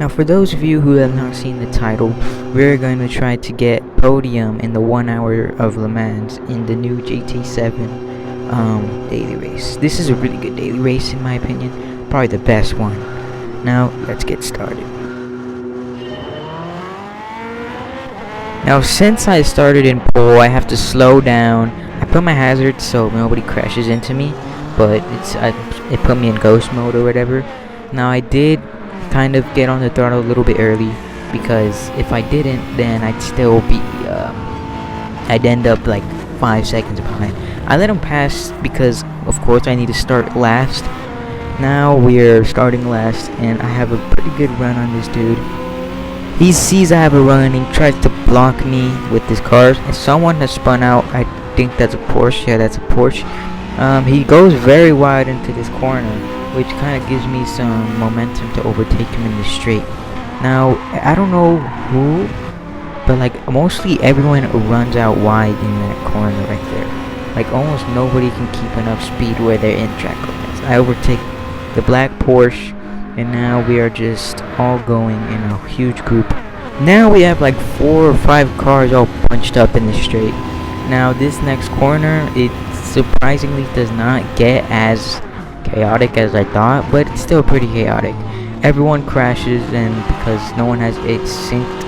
Now, for those of you who have not seen the title, we're going to try to get Podium in the 1 hour of Le Mans in the new GT7 daily race. This is a really good daily race in my opinion, probably the best one. Now, let's get started. Now, since I started in pole, I have to slow down. I put my hazards so nobody crashes into me, but it put me in ghost mode or whatever. Now, I did kind of get on the throttle a little bit early, because if I didn't, then I'd still be I'd end up like 5 seconds behind. I let him pass because of course I need to start last. Now we're starting last, and I have a pretty good run on this dude. He sees I have a run and he tries to block me with his cars, and someone has spun out. I think that's a Porsche. Yeah, that's a Porsche. He goes very wide into this corner, which kind of gives me some momentum to overtake him in the straight. Now, I don't know who, but like mostly everyone runs out wide in that corner right there. Like almost nobody can keep enough speed where they're in track limits. I overtake the black Porsche, and now we are just all going in a huge group. Now we have like 4 or 5 cars all bunched up in the straight. Now this next corner, it surprisingly does not get as chaotic as I thought, but it's still pretty chaotic. Everyone crashes, and because no one has a synced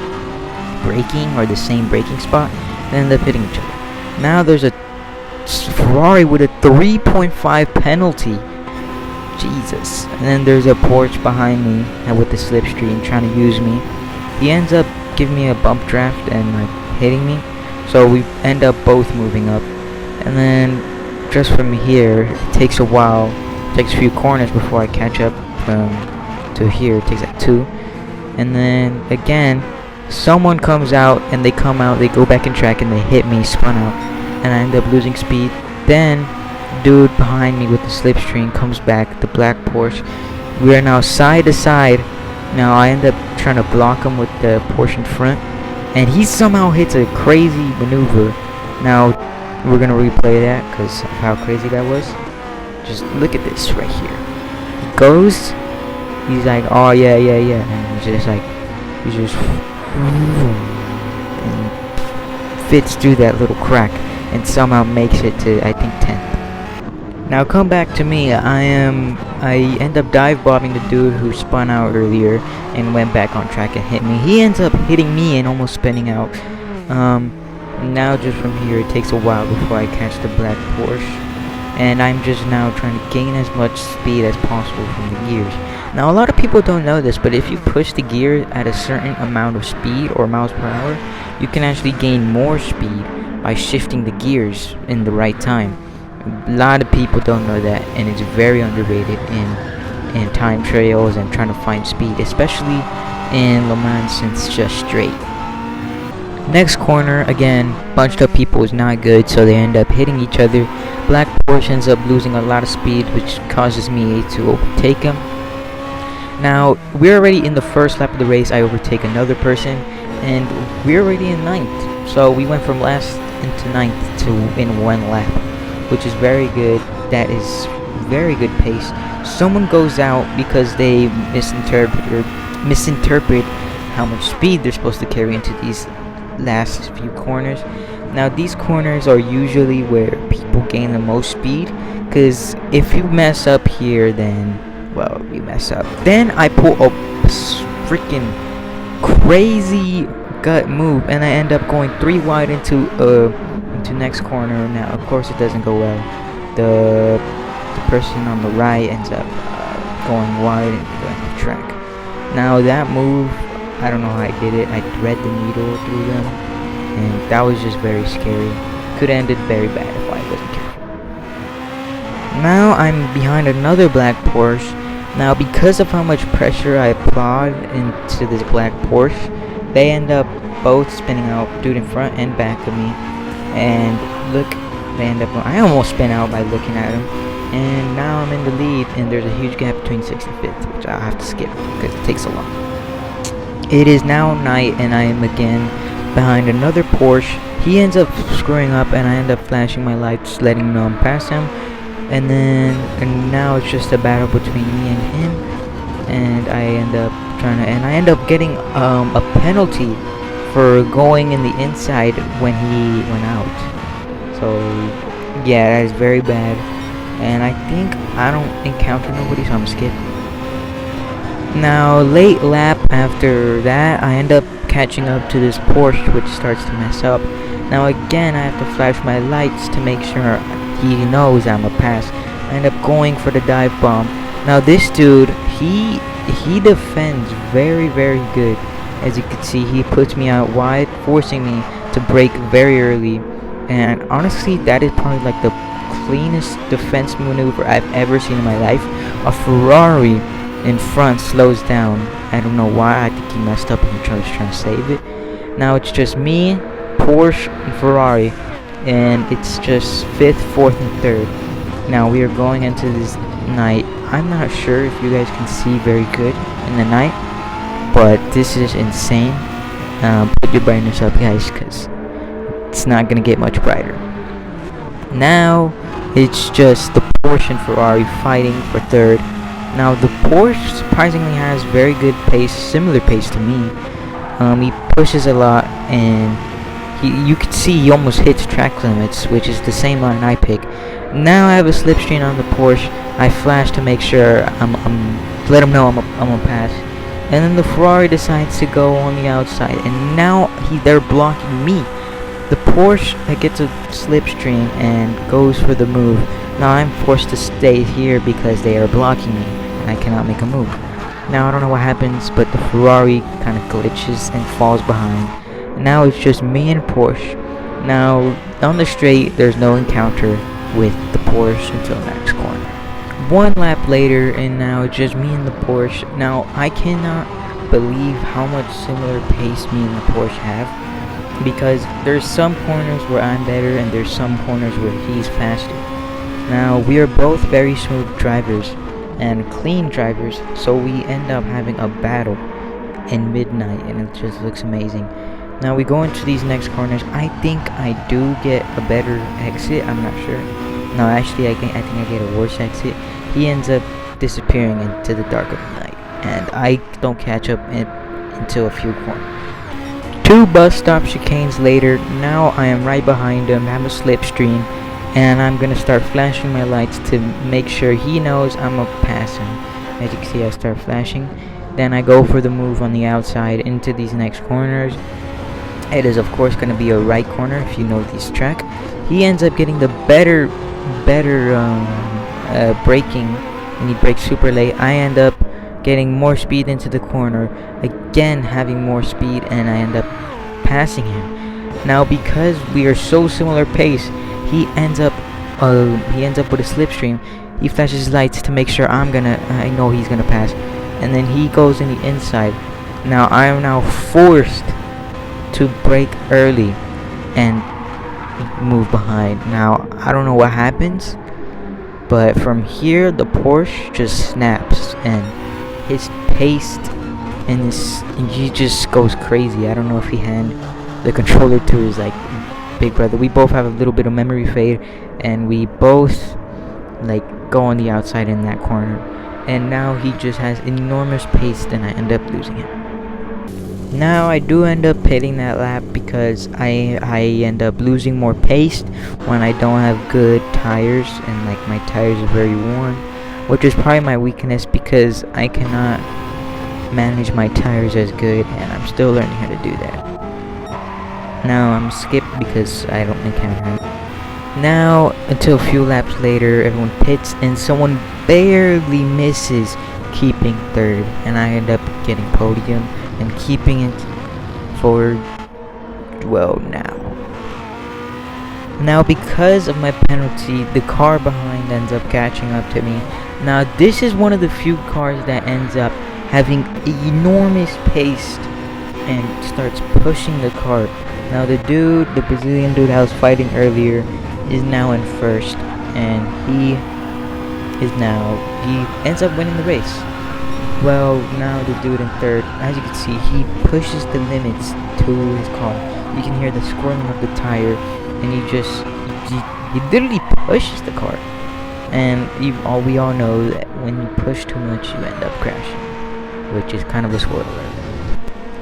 braking or the same braking spot, they end up hitting each other. Now there's a Ferrari with a 3.5 penalty. Jesus. And then there's a Porsche behind me and with the slipstream trying to use me. He ends up giving me a bump draft and like hitting me, so we end up both moving up. And then just from here, it takes a while. It takes a few corners before I catch up to here. It takes like 2. And then again, someone comes out, and they go back in track, and they hit me, spun out, and I end up losing speed. Then dude behind me with the slipstream comes back, the black Porsche. We are now side to side. Now I end up trying to block him with the Porsche in front, and he somehow hits a crazy maneuver. Now we're gonna replay that because of how crazy that was. Just look at this right here. He goes, he's like, oh yeah, and he's just and fits through that little crack and somehow makes it to, I think, 10th. Now come back to me. I end up dive bombing the dude who spun out earlier and went back on track and hit me. He ends up hitting me and almost spinning out. Now just from here, it takes a while before I catch the black Porsche, and I'm just now trying to gain as much speed as possible from the gears. Now a lot of people don't know this, but if you push the gear at a certain amount of speed or miles per hour, you can actually gain more speed by shifting the gears in the right time. A lot of people don't know that, and it's very underrated in time trials and trying to find speed, especially in Le Mans since it's just straight. Next corner, again, bunched up people is not good, so they end up hitting each other. Black Porsche ends up losing a lot of speed, which causes me to overtake him. Now, we're already in the first lap of the race. I overtake another person, and we're already in 9th. So we went from last into 9th to in 1 lap, which is very good. That is very good pace. Someone goes out because they misinterpret how much speed they're supposed to carry into these last few corners. Now these corners are usually where people gain the most speed, because if you mess up here, then well, you mess up. Then I pull a freaking crazy gut move, and I end up going 3 wide into next corner. Now of course it doesn't go well. The person on the right ends up going wide and going off track. Now that move, I don't know how I did it. I thread the needle through them, and that was just very scary. Could have ended very bad if I wasn't careful. Now I'm behind another black Porsche. Now because of how much pressure I applied into this black Porsche, they end up both spinning out, dude in front and back of me. And look, they end up, I almost spin out by looking at him. And now I'm in the lead, and there's a huge gap between 6th and 5th, which I'll have to skip because it takes so long. It is now night, and I am again behind another Porsche. He ends up screwing up, and I end up flashing my lights, letting him know I'm past him. And now it's just a battle between me and him, and I end up trying to, and I end up getting a penalty for going in the inside when he went out. So yeah, that is very bad. And I think I don't encounter nobody, so I'm skipping. Now, late lap after that, I end up catching up to this Porsche, which starts to mess up. Now again, I have to flash my lights to make sure he knows I'm a pass. I end up going for the dive bomb. Now this dude, he defends very, very good. As you can see, he puts me out wide, forcing me to brake very early. And honestly, that is probably like the cleanest defense maneuver I've ever seen in my life. A Ferrari in front slows down. I don't know why. I think he messed up and he was trying to save it. Now it's just me, Porsche, and Ferrari, and it's just 5th, 4th, and 3rd. Now we are going into this night. I'm not sure if you guys can see very good in the night, but this is insane. Put your brightness up, guys, because it's not gonna get much brighter. Now it's just the Porsche and Ferrari fighting for 3rd. Now the Porsche surprisingly has very good pace, similar pace to me. He pushes a lot, and you can see he almost hits track limits, which is the same line I pick. Now I have a slipstream on the Porsche. I flash to make sure let him know I'm a pass. And then the Ferrari decides to go on the outside, and now they're blocking me. The Porsche that gets a slipstream and goes for the move. Now I'm forced to stay here because they are blocking me, and I cannot make a move. Now I don't know what happens, but the Ferrari kind of glitches and falls behind. Now it's just me and Porsche. Now on the straight, there's no encounter with the Porsche until next corner. One lap later, and now it's just me and the Porsche. Now I cannot believe how much similar pace me and the Porsche have, because there's some corners where I'm better and there's some corners where he's faster. Now we are both very smooth drivers and clean drivers, so we end up having a battle in midnight, and it just looks amazing. Now we go into these next corners. I think I do get a better exit. I'm not sure. No, actually I think I get a worse exit. He ends up disappearing into the dark of the night, and I don't catch up until a few corners. 2 bus stop chicanes later, now I am right behind him, have a slipstream, and I'm gonna start flashing my lights to make sure he knows I'm a pass him. As you can see, I start flashing. Then I go for the move on the outside into these next corners. It is of course gonna be a right corner if you know this track. He ends up getting the better braking, and he brakes super late. I end up getting more speed into the corner, again having more speed, and I end up passing him. Now because we are so similar pace, he ends up with a slipstream. He flashes his lights to make sure I know he's gonna pass, and then he goes in the inside. Now I am now forced to brake early and move behind. Now I don't know what happens, but from here the Porsche just snaps, and his pace and he just goes crazy. I don't know if he hand the controller to his like big brother. We both have a little bit of memory fade, and we both like go on the outside in that corner, and now he just has enormous pace, and I end up losing him. Now I do end up pitting that lap because I end up losing more pace when I don't have good tires, and like my tires are very worn, which is probably my weakness because I cannot manage my tires as good, and I'm still learning how to do that. Now I'm skipped because I don't encounter him. Now until a few laps later, everyone pits and someone barely misses keeping 3rd, and I end up getting podium and keeping it for, well, now because of my penalty, the car behind ends up catching up to me. Now this is one of the few cars that ends up having enormous pace and starts pushing the car. Now the Brazilian dude I was fighting earlier is now in 1st, and he ends up winning the race. Well, now the dude in 3rd, as you can see, he pushes the limits to his car. You can hear the squirming of the tire, and he literally pushes the car. And we all know that when you push too much, you end up crashing. which is kind of a spoiler.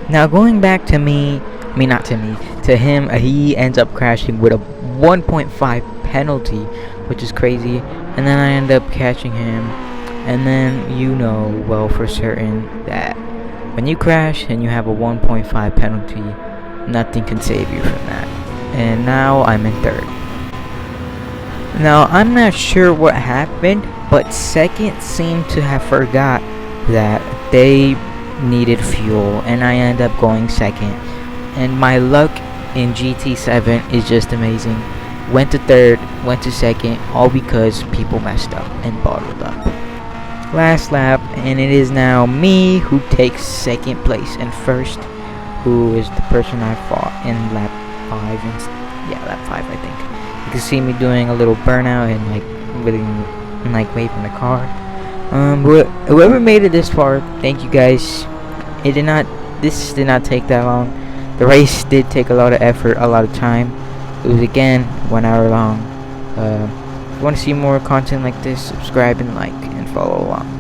Now going back to not to me, to him, he ends up crashing with a 1.5 penalty, which is crazy, and then I end up catching him, and then you know well for certain that when you crash and you have a 1.5 penalty, nothing can save you from that. And now I'm in third. Now I'm not sure what happened, but second seemed to have forgot that they needed fuel, and I end up going second. And my luck in GT7 is just amazing. Went to third, went to second, all because people messed up and bottled up. Last lap, and it is now me who takes second place, and first, who is the person I fought in lap 5, lap 5 I think. You can see me doing a little burnout and waving the car. Whoever made it this far, thank you guys. This did not take that long. The race did take a lot of effort, a lot of time. It was again 1 hour long. If you want to see more content like this, subscribe and like and follow along.